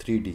3D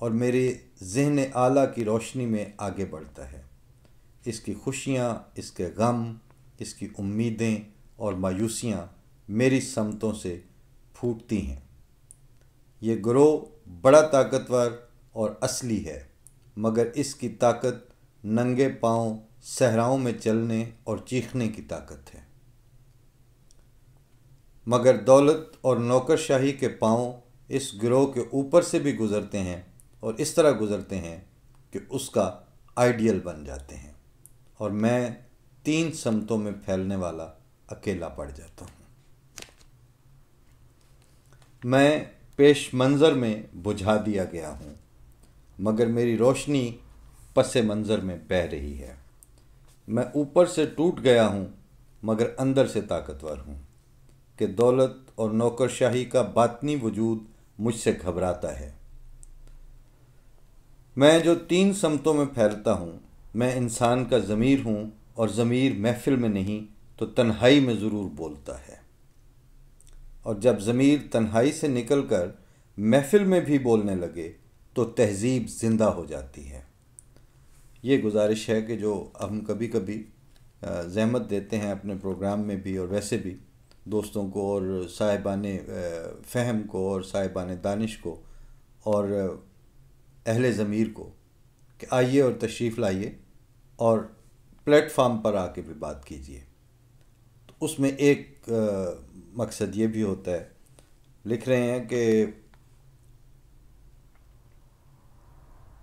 اور میرے ذہن اعلیٰ کی روشنی میں آگے بڑھتا ہے۔ اس کی خوشیاں، اس کے غم، اس کی امیدیں اور مایوسیاں میری سمتوں سے پھوٹتی ہیں۔ یہ گروہ بڑا طاقتور اور اصلی ہے، مگر اس کی طاقت ننگے پاؤں صحراؤں میں چلنے اور چیخنے کی طاقت ہے۔ مگر دولت اور نوکرشاہی کے پاؤں اس گروہ کے اوپر سے بھی گزرتے ہیں، اور اس طرح گزرتے ہیں کہ اس کا آئیڈیل بن جاتے ہیں، اور میں 3 سمتوں میں پھیلنے والا اکیلا پڑ جاتا ہوں۔ میں پیش منظر میں بجھا دیا گیا ہوں، مگر میری روشنی پس منظر میں بہہ رہی ہے۔ میں اوپر سے ٹوٹ گیا ہوں، مگر اندر سے طاقتور ہوں، کہ دولت اور نوکرشاہی کا باطنی وجود مجھ سے گھبراتا ہے۔ میں جو 3 سمتوں میں پھیلتا ہوں، میں انسان کا ضمیر ہوں، اور ضمیر محفل میں نہیں تو تنہائی میں ضرور بولتا ہے، اور جب ضمیر تنہائی سے نکل کر محفل میں بھی بولنے لگے تو تہذیب زندہ ہو جاتی ہے۔ یہ گزارش ہے کہ جو ہم کبھی کبھی زحمت دیتے ہیں اپنے پروگرام میں بھی اور ویسے بھی دوستوں کو اور صاحبان فہم کو اور صاحبان دانش کو اور اہل ضمیر کو کہ آئیے اور تشریف لائیے اور پلیٹ فارم پر آ کے بھی بات کیجیے۔ تو اس میں ایک مقصد یہ بھی ہوتا ہے، لکھ رہے ہیں کہ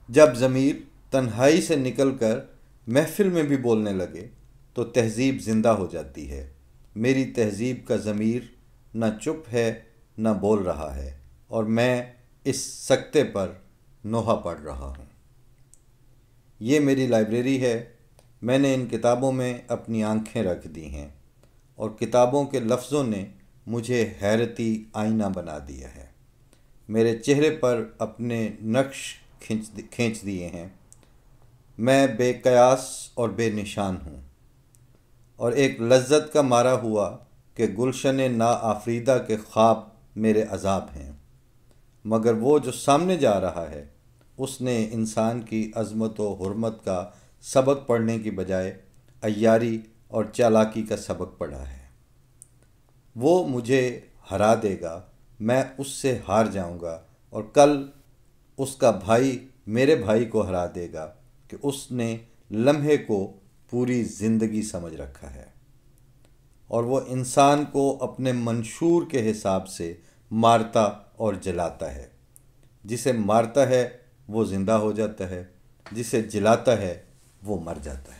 جب ضمیر تنہائی سے نکل کر محفل میں بھی بولنے لگے تو تہذیب زندہ ہو جاتی ہے۔ میری تہذیب کا ضمیر نہ چپ ہے نہ بول رہا ہے، اور میں اس سکتے پر نوحہ پڑھ رہا ہوں۔ یہ میری لائبریری ہے، میں نے ان کتابوں میں اپنی آنکھیں رکھ دی ہیں، اور کتابوں کے لفظوں نے مجھے حیرتی آئینہ بنا دیا ہے۔ میرے چہرے پر اپنے نقش کھینچ دیے ہیں۔ میں بے قیاس اور بے نشان ہوں، اور ایک لذت کا مارا ہوا کہ گلشن نا آفریدہ کے خواب میرے عذاب ہیں، مگر وہ جو سامنے جا رہا ہے اس نے انسان کی عظمت و حرمت کا سبق پڑھنے کی بجائے عیاری اور چالاکی کا سبق پڑھا ہے۔ وہ مجھے ہرا دے گا، میں اس سے ہار جاؤں گا، اور کل اس کا بھائی میرے بھائی کو ہرا دے گا کہ اس نے لمحے کو پوری زندگی سمجھ رکھا ہے، اور وہ انسان کو اپنے منشور کے حساب سے مارتا اور جلاتا ہے۔ جسے مارتا ہے وہ زندہ ہو جاتا ہے، جسے جلاتا ہے وہ مر جاتا ہے۔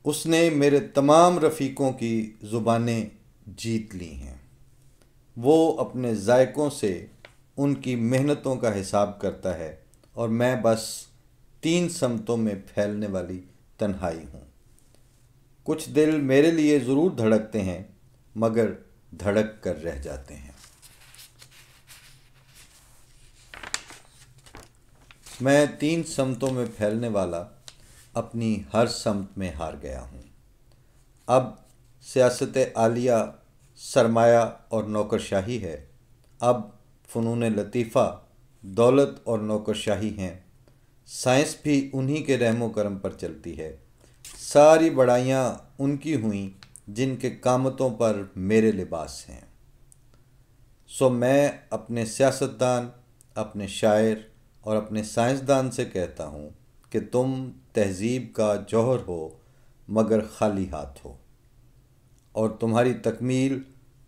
اس نے میرے تمام رفیقوں کی زبانیں جیت لی ہیں۔ وہ اپنے ذائقوں سے ان کی محنتوں کا حساب کرتا ہے، اور میں بس 3 سمتوں میں پھیلنے والی تنہائی ہوں۔ کچھ دل میرے لیے ضرور دھڑکتے ہیں، مگر دھڑک کر رہ جاتے ہیں۔ میں 3 سمتوں میں پھیلنے والا اپنی ہر سمت میں ہار گیا ہوں۔ اب سیاست عالیہ سرمایہ اور نوکرشاہی ہے، اب فنون لطیفہ دولت اور نوکرشاہی ہیں، سائنس بھی انہی کے رحم و کرم پر چلتی ہے۔ ساری بڑائیاں ان کی ہوئیں جن کے قامتوں پر میرے لباس ہیں۔ سو میں اپنے سیاستدان، اپنے شاعر اور اپنے سائنسدان سے کہتا ہوں کہ تم تہذیب کا جوہر ہو مگر خالی ہاتھ ہو، اور تمہاری تکمیل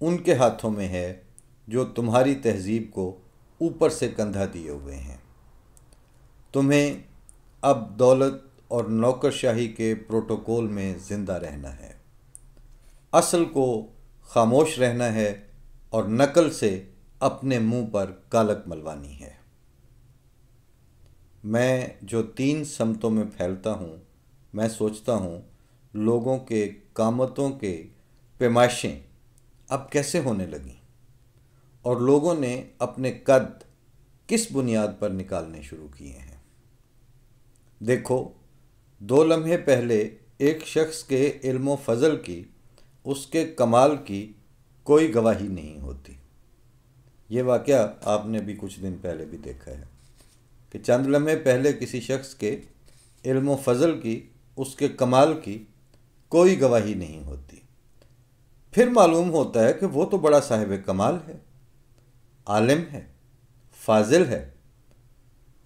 ان کے ہاتھوں میں ہے جو تمہاری تہذیب کو اوپر سے کندھا دیے ہوئے ہیں۔ تمہیں اب دولت اور نوکرشاہی کے پروٹوکول میں زندہ رہنا ہے، اصل کو خاموش رہنا ہے، اور نقل سے اپنے منہ پر کالک ملوانی ہے۔ میں جو 3 سمتوں میں پھیلتا ہوں، میں سوچتا ہوں لوگوں کے قامتوں کے پیمائشیں اب کیسے ہونے لگیں، اور لوگوں نے اپنے قد کس بنیاد پر نکالنے شروع کیے ہیں۔ دیکھو، 2 لمحے پہلے ایک شخص کے علم و فضل کی، اس کے کمال کی کوئی گواہی نہیں ہوتی، یہ واقعہ آپ نے بھی کچھ دن پہلے بھی دیکھا ہے کہ چند لمحے پہلے کسی شخص کے علم و فضل کی، اس کے کمال کی کوئی گواہی نہیں ہوتی، پھر معلوم ہوتا ہے کہ وہ تو بڑا صاحب کمال ہے، عالم ہے، فاضل ہے،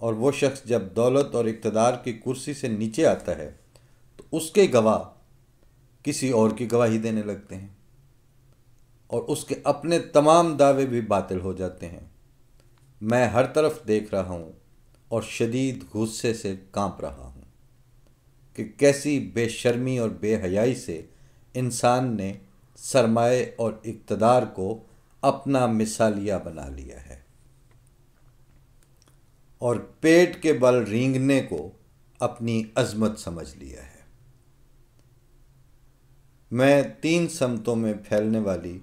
اور وہ شخص جب دولت اور اقتدار کی کرسی سے نیچے آتا ہے تو اس کے گواہ کسی اور کی گواہی دینے لگتے ہیں، اور اس کے اپنے تمام دعوے بھی باطل ہو جاتے ہیں۔ میں ہر طرف دیکھ رہا ہوں اور شدید غصے سے کانپ رہا ہوں کہ کیسی بے شرمی اور بے حیائی سے انسان نے سرمایہ اور اقتدار کو اپنا مثالیہ بنا لیا ہے، اور پیٹ کے بل رینگنے کو اپنی عظمت سمجھ لیا ہے۔ میں 3 سمتوں میں پھیلنے والی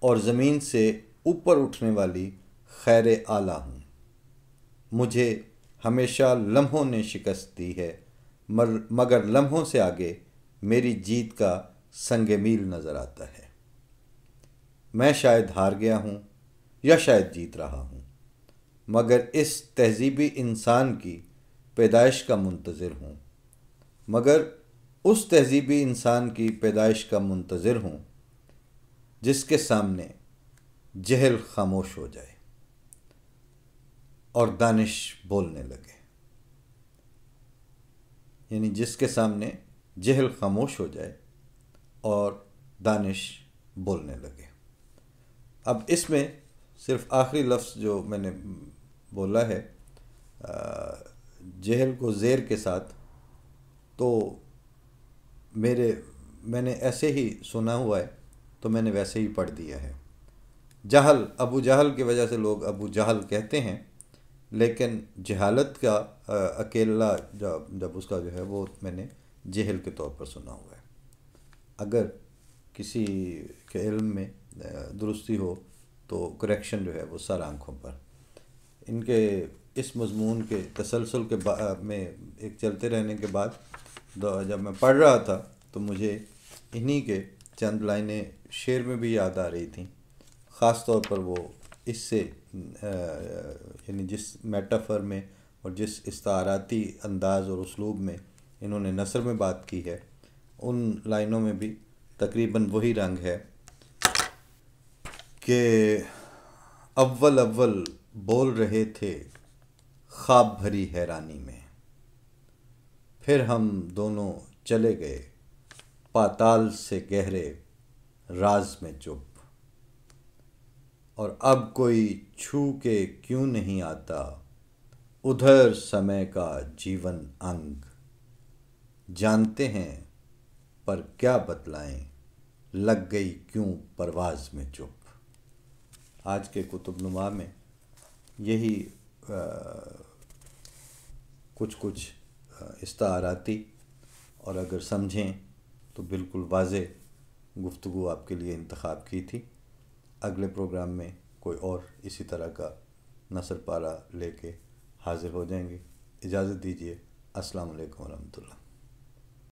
اور زمین سے اوپر اٹھنے والی خیر اعلیٰ ہوں۔ مجھے ہمیشہ لمحوں نے شکست دی ہے، مگر لمحوں سے آگے میری جیت کا سنگ میل نظر آتا ہے۔ میں شاید ہار گیا ہوں یا شاید جیت رہا ہوں، مگر اس تہذیبی انسان کی پیدائش کا منتظر ہوں، مگر اس تہذیبی انسان کی پیدائش کا منتظر ہوں جس کے سامنے جہل خاموش ہو جائے اور دانش بولنے لگے، یعنی جس کے سامنے جہل خاموش ہو جائے اور دانش بولنے لگے۔ اب اس میں صرف آخری لفظ جو میں نے بولا ہے جہل کو زیر کے ساتھ، تو میں نے ایسے ہی سنا ہوا ہے تو میں نے ویسے ہی پڑھ دیا ہے۔ جہل، ابو جہل کی وجہ سے لوگ ابو جہل کہتے ہیں، لیکن جہالت کا اکیلا جب اس کا جو ہے وہ میں نے جہل کے طور پر سنا ہوا ہے۔ اگر کسی کے علم میں درستی ہو تو کریکشن جو ہے وہ سر آنکھوں پر۔ ان کے اس مضمون کے تسلسل کے میں ایک چلتے رہنے کے بعد جب میں پڑھ رہا تھا تو مجھے انہی کے چند لائنیں شعر میں بھی یاد آ رہی تھیں، خاص طور پر وہ اس سے یعنی جس میٹافر میں اور جس استعاراتی انداز اور اسلوب میں انہوں نے نثر میں بات کی ہے، ان لائنوں میں بھی تقریباً وہی رنگ ہے کہ اول اول بول رہے تھے خواب بھری حیرانی میں، پھر ہم دونوں چلے گئے پاتال سے گہرے راز میں چپ، اور اب کوئی چھو کے کیوں نہیں آتا ادھر سمے کا جیون انگ، جانتے ہیں پر کیا بتلائیں لگ گئی کیوں پرواز میں چپ۔ آج کے کتب نما میں یہی کچھ استعاراتی اور اگر سمجھیں تو بالکل واضح گفتگو آپ کے لیے انتخاب کی تھی۔ اگلے پروگرام میں کوئی اور اسی طرح کا نثر پارہ لے کے حاضر ہو جائیں گے۔ اجازت دیجیے، السلام علیکم ورحمۃ اللہ۔